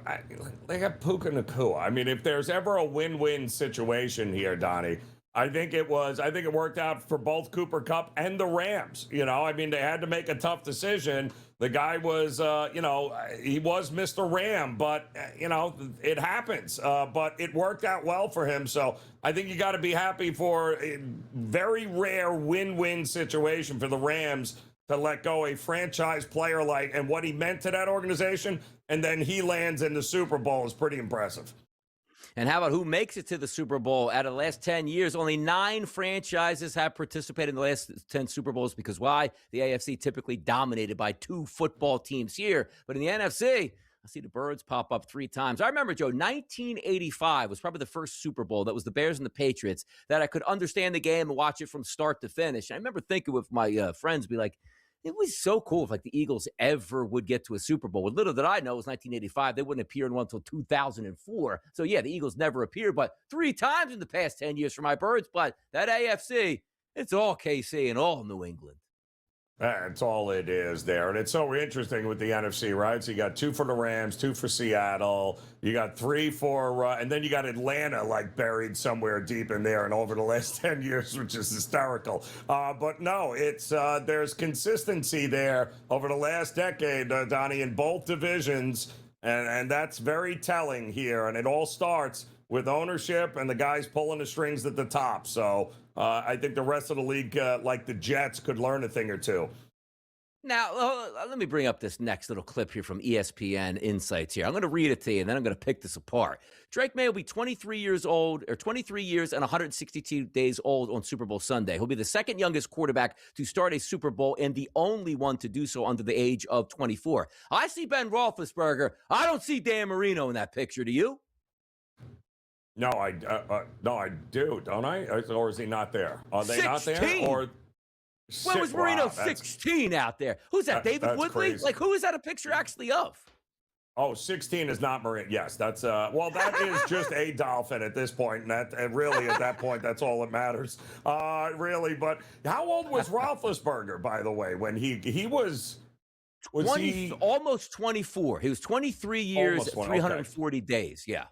They got Puka Nacua. I mean, if there's ever a win-win situation here, Donnie, I think it worked out for both Cooper Kupp and the Rams. They had to make a tough decision. The guy was, he was Mr. Ram, but, it happens. But it worked out well for him. So I think you got to be happy for a very rare win-win situation for the Rams to let go a franchise player and what he meant to that organization. And then he lands in the Super Bowl is pretty impressive. And how about who makes it to the Super Bowl? Out of the last 10 years, only 9 franchises have participated in the last 10 Super Bowls. Because why? The AFC typically dominated by 2 football teams here. But in the NFC, I see the Birds pop up 3 times. I remember, Joe, 1985 was probably the first Super Bowl. That was the Bears and the Patriots, that I could understand the game and watch it from start to finish. And I remember thinking with my friends, be like, it was so cool if the Eagles ever would get to a Super Bowl. What little did I know it was 1985. They wouldn't appear in one until 2004. So, yeah, the Eagles never appeared, but 3 times in the past 10 years for my Birds. But that AFC, it's all KC and all New England. That's all it is there. And it's so interesting with the NFC, right? So you got 2 for the Rams, 2 for Seattle. You got 3 for, and then you got Atlanta buried somewhere deep in there and over the last 10 years, which is hysterical. But no, it's there's consistency there over the last decade, Donnie, in both divisions. And that's very telling here. And it all starts with ownership and the guys pulling the strings at the top. So I think the rest of the league, like the Jets, could learn a thing or two. Now, let me bring up this next little clip here from ESPN Insights here. I'm going to read it to you, and then I'm going to pick this apart. Drake May will be 23 years old, or 23 years and 162 days old on Super Bowl Sunday. He'll be the second youngest quarterback to start a Super Bowl and the only one to do so under the age of 24. I see Ben Roethlisberger. I don't see Dan Marino in that picture. Do you? No, I do, don't I? Or is he not there? Are they 16? Not there? Or when was Marino 16 out there? Who's that? David Woodley? Crazy. Who is that a picture actually of? Oh, 16 is not Marine. Yes, that's well, that is just a dolphin at this point, and really at that point, that's all that matters, really. But how old was Roethlisberger, by the way, when he was 20, almost 24? He was 23 years, 340 days. Yeah.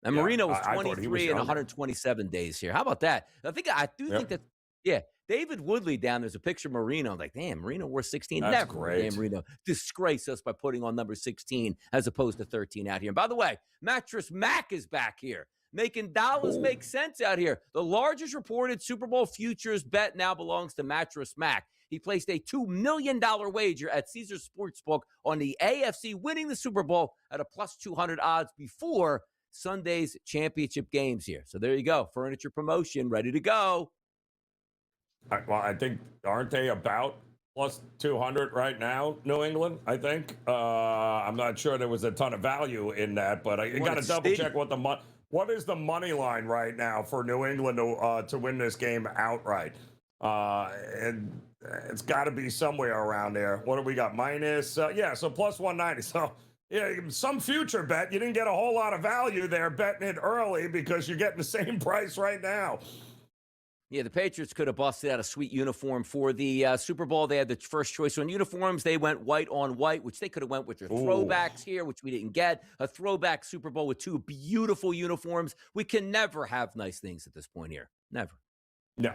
And Marino was 23 and 127 days here. How about that? I think that. Yeah, David Woodley down there's a picture of Marino. I'm like, damn, Marino wore 16. That's Never great. damn Marino disgrace us by putting on number 16 as opposed to 13 out here. And by the way, Mattress Mac is back here, making dollars make sense out here. The largest reported Super Bowl futures bet now belongs to Mattress Mac. He placed a $2 million wager at Caesars Sportsbook on the AFC winning the Super Bowl at a plus 200 odds before Sunday's championship games here. So there you go. Furniture promotion ready to go. Well, I think, aren't they about plus 200 right now, New England? I think. I'm not sure there was a ton of value in that, but I got to double check what is the money line right now for New England to win this game outright. And it's got to be somewhere around there. What do we got? Minus, so plus 190. So yeah, some future bet. You didn't get a whole lot of value there betting it early because you're getting the same price right now. Yeah, the Patriots could have busted out a sweet uniform for the Super Bowl. They had the first choice on uniforms. They went white on white, which they could have went with their throwbacks here, which we didn't get. A throwback Super Bowl with two beautiful uniforms. We can never have nice things at this point here. Never. No.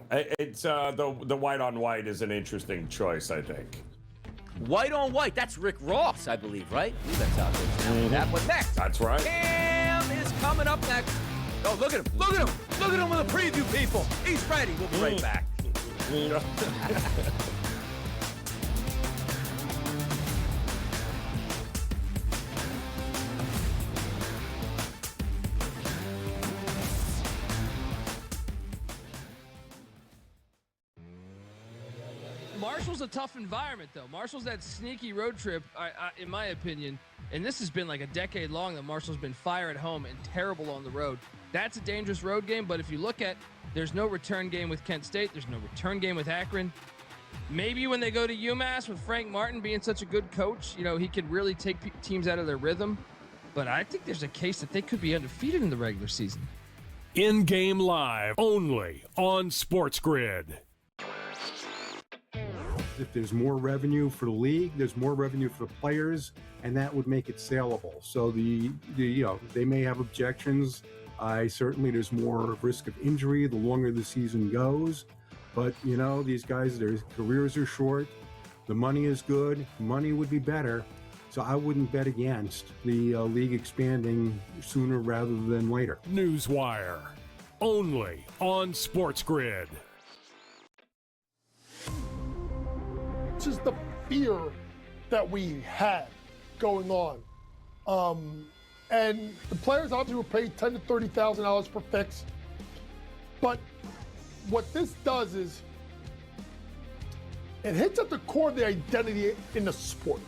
It's the white on white is an interesting choice, I think. White on white. That's Rick Ross, I believe, right? I believe that's out there. That was next. That's right. Cam is coming up next. Oh, look at him. Look at him. Look at him with a preview, people. He's ready. We'll be right back. Marshall's a tough environment, though. Marshall's that sneaky road trip, in my opinion, and this has been like a decade long that Marshall's been fire at home and terrible on the road. That's a dangerous road game, but if you look at, there's no return game with Kent State. There's no return game with Akron. Maybe when they go to UMass with Frank Martin being such a good coach, he could really take teams out of their rhythm. But I think there's a case that they could be undefeated in the regular season. In-game live only on SportsGrid. If there's more revenue for the league, there's more revenue for the players, and that would make it saleable. So they may have objections. Certainly there's more risk of injury the longer the season goes. But, these guys, their careers are short. The money is good. Money would be better. So I wouldn't bet against the league expanding sooner rather than later. Newswire, only on SportsGrid. It's just the fear that we had going on. And the players obviously were paid $10,000 to $30,000 per fix. But what this does is it hits at the core of the identity in the sport,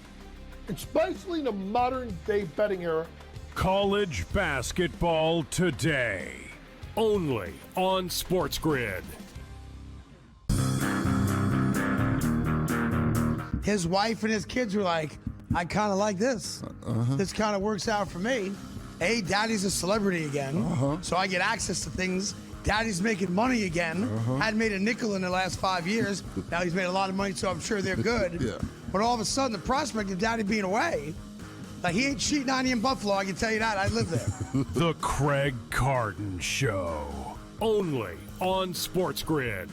especially in the modern day betting era. College basketball today, only on SportsGrid. His wife and his kids were like, I kind of like this. This kind of works out for me. Daddy's a celebrity again, so I get access to things. Daddy's making money again. Hadn't made a nickel in the last 5 years. Now he's made a lot of money, so I'm sure they're good. But all of a sudden, the prospect of Daddy being away, like he ain't cheating on you in Buffalo, I can tell you that. I live there. The Craig Carton Show, only on SportsGrid.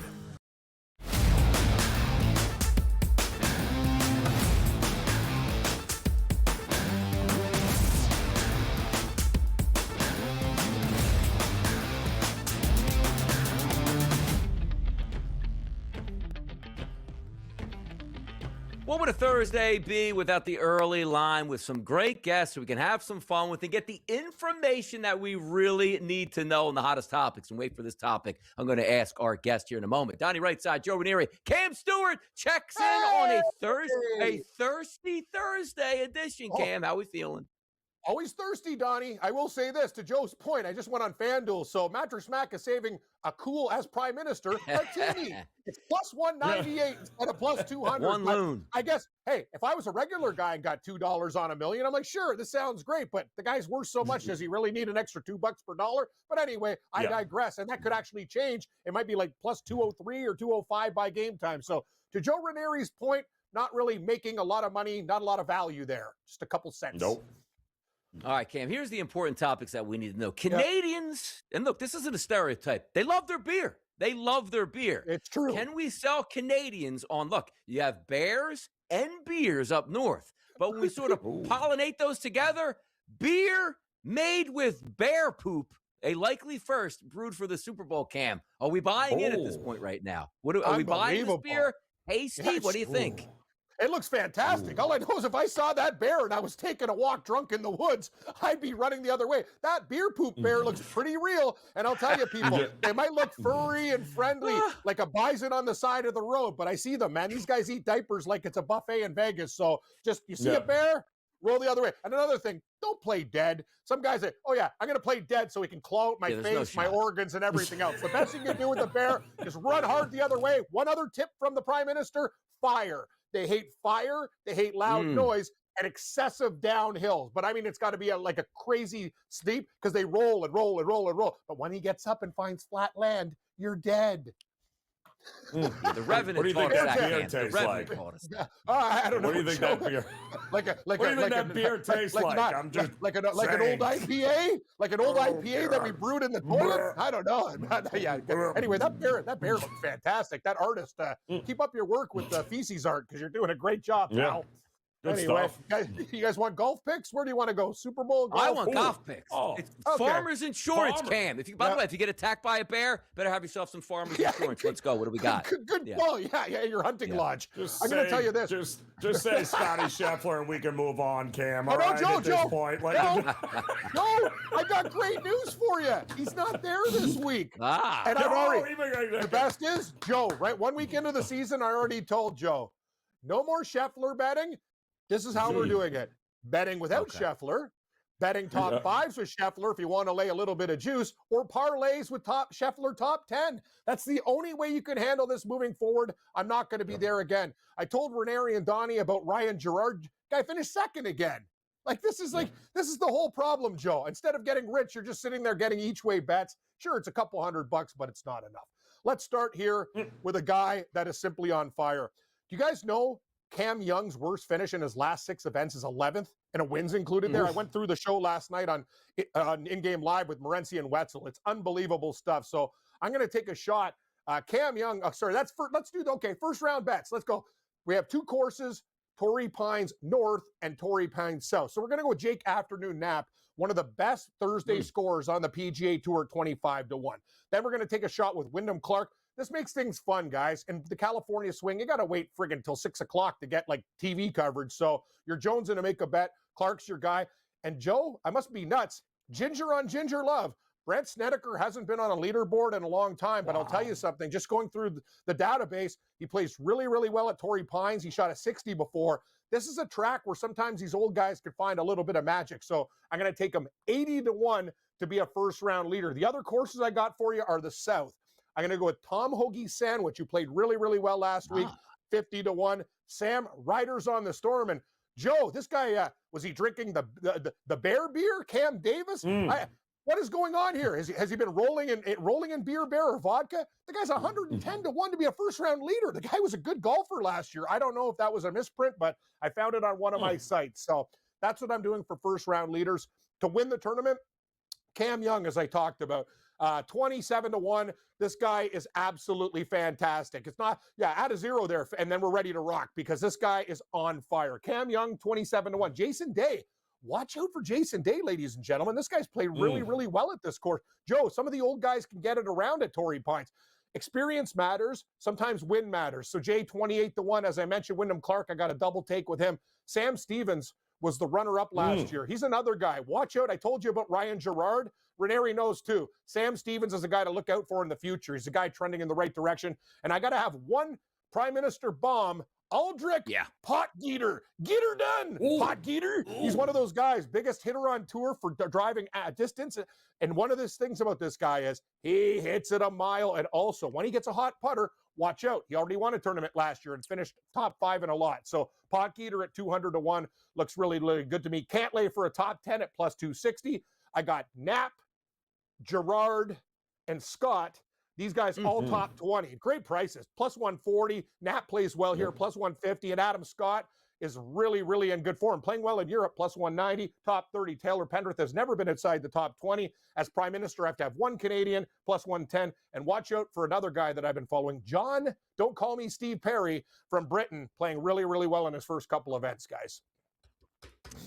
What would a Thursday be without the early line with some great guests so we can have some fun with and get the information that we really need to know on the hottest topics? And wait for this topic I'm going to ask our guest here in a moment. Donnie right side, Joe Ranieri, Cam Stewart checks in on a thirsty Thursday edition. Cam, how we feeling? Always thirsty, Donnie. I will say this to Joe's point. I just went on FanDuel. So Mattress Mac is saving a cool as Prime Minister martini. It's plus 198 instead of plus 200. One loon. I guess, hey, if I was a regular guy and got $2 on $1 million, I'm like, sure, this sounds great, but the guy's worth so much. Does he really need an extra $2 per dollar? But anyway, I digress. And that could actually change. It might be like plus 203 or 205 by game time. So to Joe Ranieri's point, not really making a lot of money, not a lot of value there. Just a couple cents. Nope. All right, Cam, here's the important topics that we need to know. Canadians, and look, this isn't a stereotype. They love their beer. They love their beer. It's true. Can we sell Canadians on, look, you have bears and beers up north, but when we sort of pollinate those together, beer made with bear poop, a likely first brewed for the Super Bowl, Cam. Are we buying in at this point right now? Are we buying this beer? Tasty? Yes. What do you think? It looks fantastic. All I know is if I saw that bear and I was taking a walk drunk in the woods, I'd be running the other way. That beer poop bear looks pretty real. And I'll tell you, people, they might look furry and friendly like a bison on the side of the road, but I see them, man. These guys eat diapers like it's a buffet in Vegas. So just, you see a bear, roll the other way. And another thing, don't play dead. Some guys say, oh yeah, I'm going to play dead so he can claw out my face, my organs, and everything else. The best thing you can do with a bear is run hard the other way. One other tip from the Prime Minister, fire. They hate fire, they hate loud noise, and excessive downhills. But I mean, it's got to be like a crazy steep because they roll and roll and roll and roll. But when he gets up and finds flat land, you're dead. Yeah, the Revenant. What do you think that beer tastes like? I don't know. What do you think that beer? What do you think that beer tastes like? I'm just like an old IPA, like an old IPA that we brewed in the toilet. I don't know. Yeah. Anyway, that bear looks fantastic. That artist, keep up your work with the feces art because you're doing a great job, pal. Good anyway, stuff. You guys want golf picks? Where do you want to go? Super Bowl? Golf? I want golf picks. It's Farmers Insurance, Cam. By the way, if you get attacked by a bear, better have yourself some Farmers Insurance. Let's go. What do we got? Good ball. Yeah, your hunting lodge. I'm going to tell you this. Just say Scotty Scheffler and we can move on, Cam. All no, right, Joe, at this point. Like, no, I got great news for you. He's not there this week. And I've already, the best is, Joe, right? 1 week into the season, I already told Joe, no more Scheffler betting. This is how we're doing it. Betting without Scheffler, betting top fives with Scheffler if you want to lay a little bit of juice, or parlays with Scheffler top 10. That's the only way you can handle this moving forward. I'm not going to be there again. I told Ranieri and Donnie about Ryan Gerard. Guy finished second again. Like, this is the whole problem, Joe. Instead of getting rich, you're just sitting there getting each way bets. Sure, it's a couple $100, but it's not enough. Let's start here with a guy that is simply on fire. Do you guys know Cam Young's worst finish in his last 6 events is 11th, and a win's included there? I went through the show last night on In-Game Live with Morency and Wetzel. It's unbelievable stuff. So I'm going to take a shot. Cam Young, let's do, first round bets. Let's go. We have 2 courses, Torrey Pines North and Torrey Pines South. So we're going to go with Jake Afternoon Knapp, one of the best Thursday scorers on the PGA Tour, 25-1. Then we're going to take a shot with Wyndham Clark. This makes things fun, guys. And the California swing, you got to wait friggin' till 6 o'clock to get like TV coverage. So you're jonesing to make a bet. Clark's your guy. And Joe, I must be nuts. Ginger on Ginger Love. Brent Snedeker hasn't been on a leaderboard in a long time, but I'll tell you something. Just going through the database, he plays really, really well at Torrey Pines. He shot a 60 before. This is a track where sometimes these old guys could find a little bit of magic. So I'm going to take him 80-1 to be a first-round leader. The other courses I got for you are the South. I'm going to go with Tom Hoagie Sandwich, who played really, really well last week, 50-1. Sam Riders on the Storm. And Joe, this guy, was he drinking the bear beer? Cam Davis? What is going on here? Has he been rolling in beer or vodka? The guy's 110-1 to be a first-round leader. The guy was a good golfer last year. I don't know if that was a misprint, but I found it on one of my sites. So that's what I'm doing for first-round leaders. To win the tournament, Cam Young, as I talked about, 27-1. This guy is absolutely fantastic. It's not, add a 0 there, and then we're ready to rock because this guy is on fire. Cam Young, 27-1. Jason Day. Watch out for Jason Day, ladies and gentlemen. This guy's played really, really well at this course. Joe, some of the old guys can get it around at Torrey Pines. Experience matters. Sometimes win matters. So Jay, 28-1. As I mentioned, Wyndham Clark, I got a double take with him. Sam Stevens was the runner-up last year. He's another guy. Watch out. I told you about Ryan Gerard. Ranieri knows too. Sam Stevens is a guy to look out for in the future. He's a guy trending in the right direction. And I got to have one Prime Minister bomb Aldrich, Pot Geeter, get her done. Ooh. Pot Geeter, he's one of those guys, biggest hitter on tour for driving at distance. And one of the things about this guy is he hits it a mile. And also, when he gets a hot putter, watch out. He already won a tournament last year and finished top 5 in a lot. So Pot Geeter at 200-1 looks really, really good to me. Cantlay for a top 10 at plus 260. I got Knapp, Gerard, and Scott. These guys all top 20. Great prices. Plus 140. Knapp plays well here. Plus 150. And Adam Scott is really, really in good form. Playing well in Europe. Plus 190. Top 30. Taylor Pendrith has never been inside the top 20. As Prime Minister, I have to have one Canadian. Plus 110. And watch out for another guy that I've been following. John, don't call me Steve Perry from Britain. Playing really, really well in his first couple events, guys.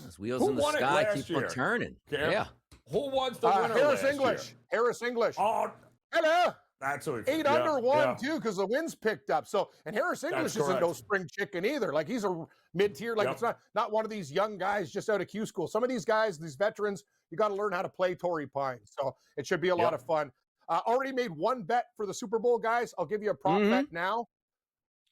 Those wheels in the sky keep on turning. Yeah. Who was the winner Harris last English. year? Harris English. Oh, hello. That's who 8 under 1 too, because the wind's picked up. So, and Harris English isn't no spring chicken either. Like he's a mid-tier. Like it's not one of these young guys just out of Q school. Some of these guys, these veterans, you got to learn how to play Torrey Pines. So it should be a lot of fun. Already made one bet for the Super Bowl, guys. I'll give you a prop bet now.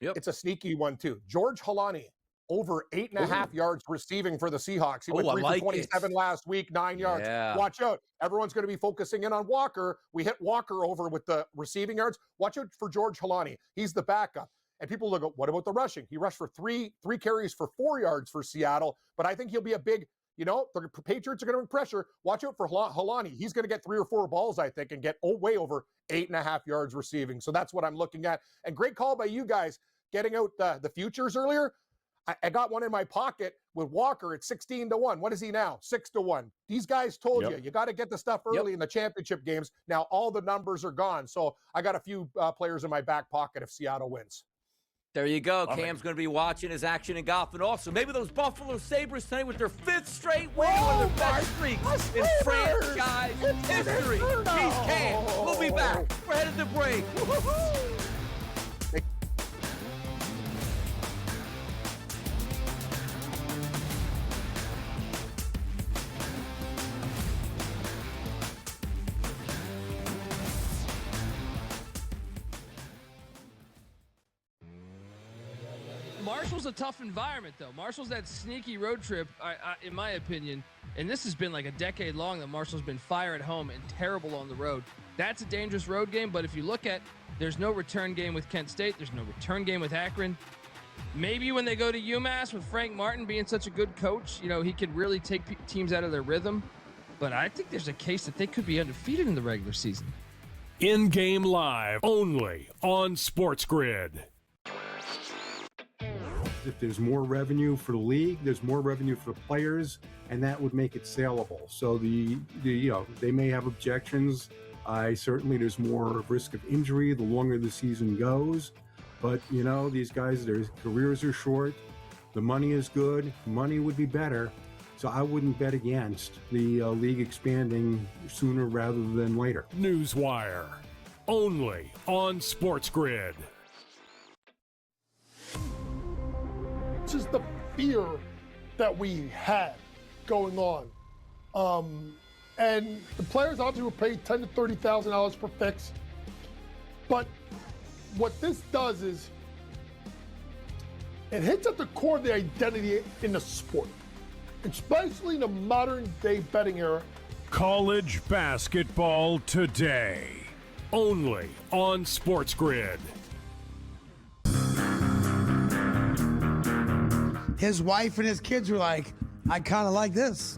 It's a sneaky one too. George Halani. Over 8.5 yards receiving for the Seahawks. He went 3 for 27 last week, 9 yards. Watch out. Everyone's going to be focusing in on Walker. We hit Walker over with the receiving yards. Watch out for George Halani. He's the backup. And people look at, what about the rushing? He rushed for three carries for 4 yards for Seattle. But I think he'll be a big, the Patriots are going to bring pressure. Watch out for Halani. He's going to get 3 or 4 balls, I think, and get way over 8.5 yards receiving. So that's what I'm looking at. And great call by you guys getting out the futures earlier. I got one in my pocket with Walker at 16-1. What is he now? 6-1. These guys told you got to get the stuff early in the championship games. Now all the numbers are gone. So I got a few players in my back pocket if Seattle wins. There you go. Cam's going to be watching his action in golf, and also maybe those Buffalo Sabres tonight with their 5th straight win, one of their best streaks in franchise history. He's Cam. We'll be back. We're headed to break. Marshall's a tough environment, though. Marshall's that sneaky road trip, in my opinion, and this has been like a decade long that Marshall's been fire at home and terrible on the road. That's a dangerous road game, but if you look at, there's no return game with Kent State. There's no return game with Akron. Maybe when they go to UMass with Frank Martin being such a good coach, he could really take teams out of their rhythm. But I think there's a case that they could be undefeated in the regular season. In-game live, only on SportsGrid. If there's more revenue for the league, there's more revenue for the players, and that would make it saleable. So they may have objections. Certainly there's more risk of injury the longer the season goes. But these guys, their careers are short. The money is good. Money would be better. So I wouldn't bet against the league expanding sooner rather than later. Newswire, only on SportsGrid. This is the fear that we had going on. And the players obviously were paid $10,000 to $30,000 per fix. But what this does is it hits at the core of the identity in the sport, especially in the modern day betting era. College basketball today, only on SportsGrid. His wife and his kids were like, I kind of like this.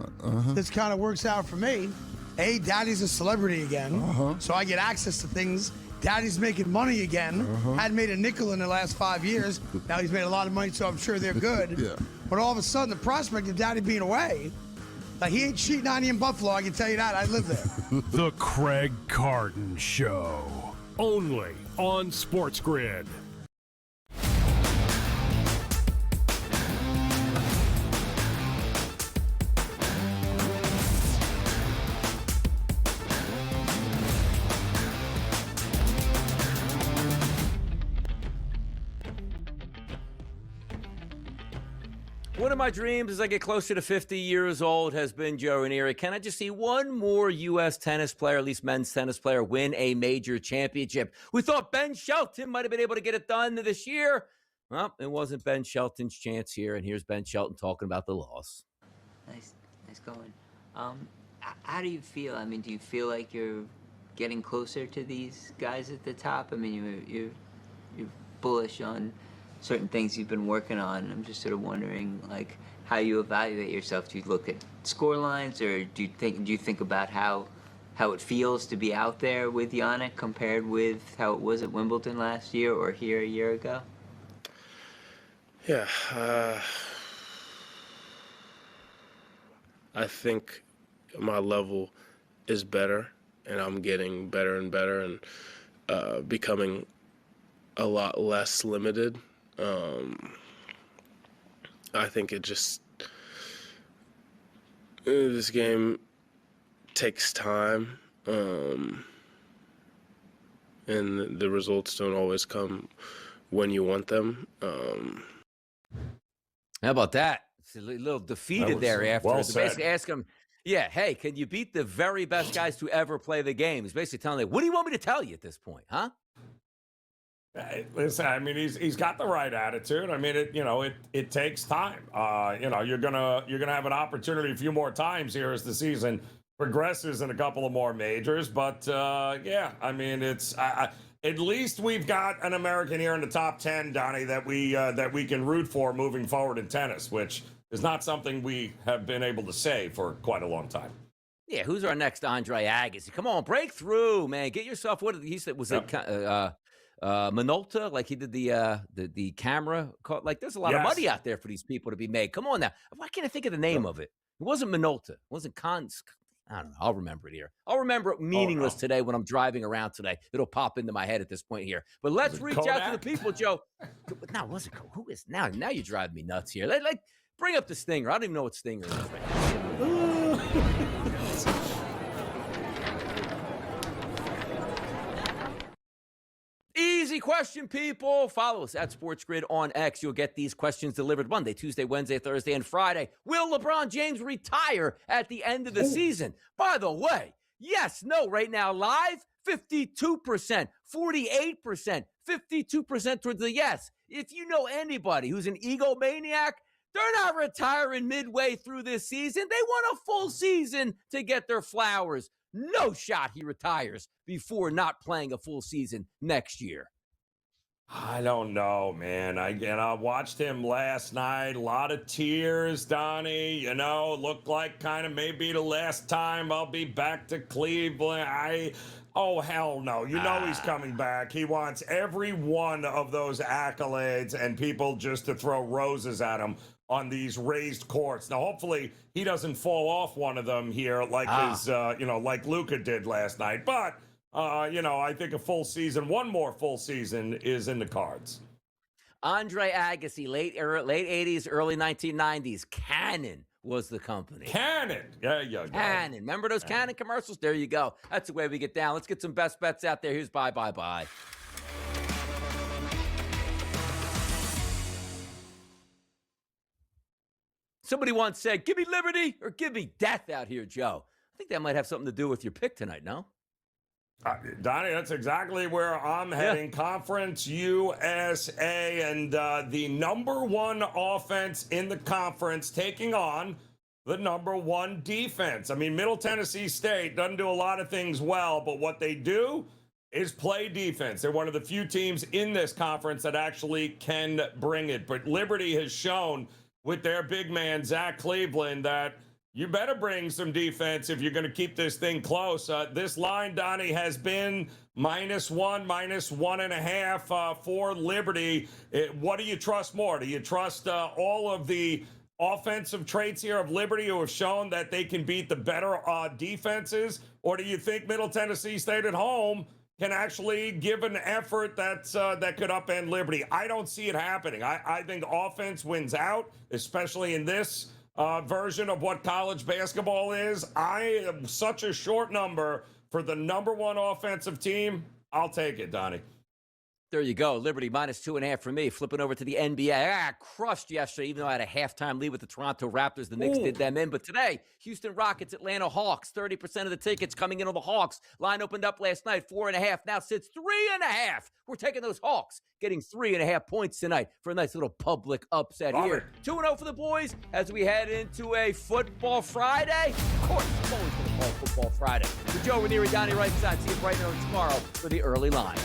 This kind of works out for me. Daddy's a celebrity again, so I get access to things. Daddy's making money again. Hadn't made a nickel in the last 5 years. Now he's made a lot of money, so I'm sure they're good. But all of a sudden, the prospect of Daddy being away, like he ain't cheating on you in Buffalo, I can tell you that. I live there. The Craig Carton Show, only on SportsGrid. One of my dreams as I get closer to 50 years old has been, Joe Ranieri, can I just see one more U.S. tennis player, at least men's tennis player, win a major championship? We thought Ben Shelton might have been able to get it done this year, Well, it wasn't Ben Shelton's chance here, and here's Ben Shelton talking about the loss. Nice going. How do you feel? I mean, do you feel like you're getting closer to these guys at the top? I mean, you're bullish on certain things you've been working on. I'm just sort of wondering, like, how you evaluate yourself. Do you look at score lines, or do you think about how it feels to be out there with Yannick compared with how it was at Wimbledon last year or here a year ago? Yeah, I think my level is better, and I'm getting better and better, and becoming a lot less limited. I think this game takes time, and the results don't always come when you want them. How about that? It's a little defeated there after. Well Basically ask him, yeah, hey, can you beat the very best guys to ever play the game? He's basically telling them, what do you want me to tell you at this point, huh? Hey, listen, I mean, he's got the right attitude. I mean, it takes time. You're gonna have an opportunity a few more times here as the season progresses in a couple of more majors. But yeah, I mean, it's at least we've got an American here in the top 10, Donnie, that we can root for moving forward in tennis, which is not something we have been able to say for quite a long time. Yeah, who's our next Andre Agassi? Come on, break through, man. Get yourself. What he said was it Minolta? Like he did the camera. Like there's a lot of money out there for these people to be made. Come on now. Why can't I think of the name of it? It wasn't Minolta. It wasn't Cons. I don't know. I'll remember it here. I'll remember it meaningless today when I'm driving around today. It'll pop into my head at this point here. But let's reach out to the people, Joe. No, was it? Who is now? Now you're driving me nuts here. Like bring up the Stinger. I don't even know what Stinger is right now. Easy question, people. Follow us at SportsGrid on X. You'll get these questions delivered Monday, Tuesday, Wednesday, Thursday, and Friday. Will LeBron James retire at the end of the season? By the way, yes, no, right now, live, 52%, 48%, 52% towards the yes. If you know anybody who's an egomaniac, they're not retiring midway through this season. They want a full season to get their flowers. No shot he retires before not playing a full season next year. I don't know, man. I watched him last night. A lot of tears, Donnie. Looked like kind of maybe the last time I'll be back to Cleveland. Oh, hell no. He's coming back. He wants every one of those accolades and people just to throw roses at him on these raised courts. Now, hopefully he doesn't fall off one of them here like like Luka did last night. But, I think a full season, one more full season is in the cards. Andre Agassi, late 80s, early 1990s. Cannon was the company. Cannon. Yeah, yeah. Cannon. Remember those Cannon commercials? There you go. That's the way we get down. Let's get some best bets out there. Here's bye. Somebody once said, give me liberty or give me death out here, Joe. I think that might have something to do with your pick tonight, no? Donnie, that's exactly where I'm heading. Conference USA, and the number one offense in the conference taking on the number one defense. I mean, Middle Tennessee State doesn't do a lot of things well, but what they do is play defense. They're one of the few teams in this conference that actually can bring it. But Liberty has shown with their big man, Zach Cleveland, that you better bring some defense if you're going to keep this thing close. This line, Donnie, has been -1, -1.5 for Liberty. What do you trust more? Do you trust all of the offensive traits here of Liberty who have shown that they can beat the better defenses? Or do you think Middle Tennessee State at home can actually give an effort that could upend Liberty? I don't see it happening. I think offense wins out, especially in this version of what college basketball is. I am such a short number for the number one offensive team. I'll take it, Donnie. There you go. Liberty -2.5 for me. Flipping over to the NBA. Crushed yesterday, even though I had a halftime lead with the Toronto Raptors. The Knicks did them in. But today, Houston Rockets, Atlanta Hawks. 30% of the tickets coming in on the Hawks. Line opened up last night, 4.5. Now sits 3.5. We're taking those Hawks, getting 3.5 points tonight for a nice little public upset here. 2-0 for the boys as we head into a Football Friday. Of course, it's always going to call Football Friday. For Joe Ranieri, Donnie right side. See you bright and early tomorrow for the early line.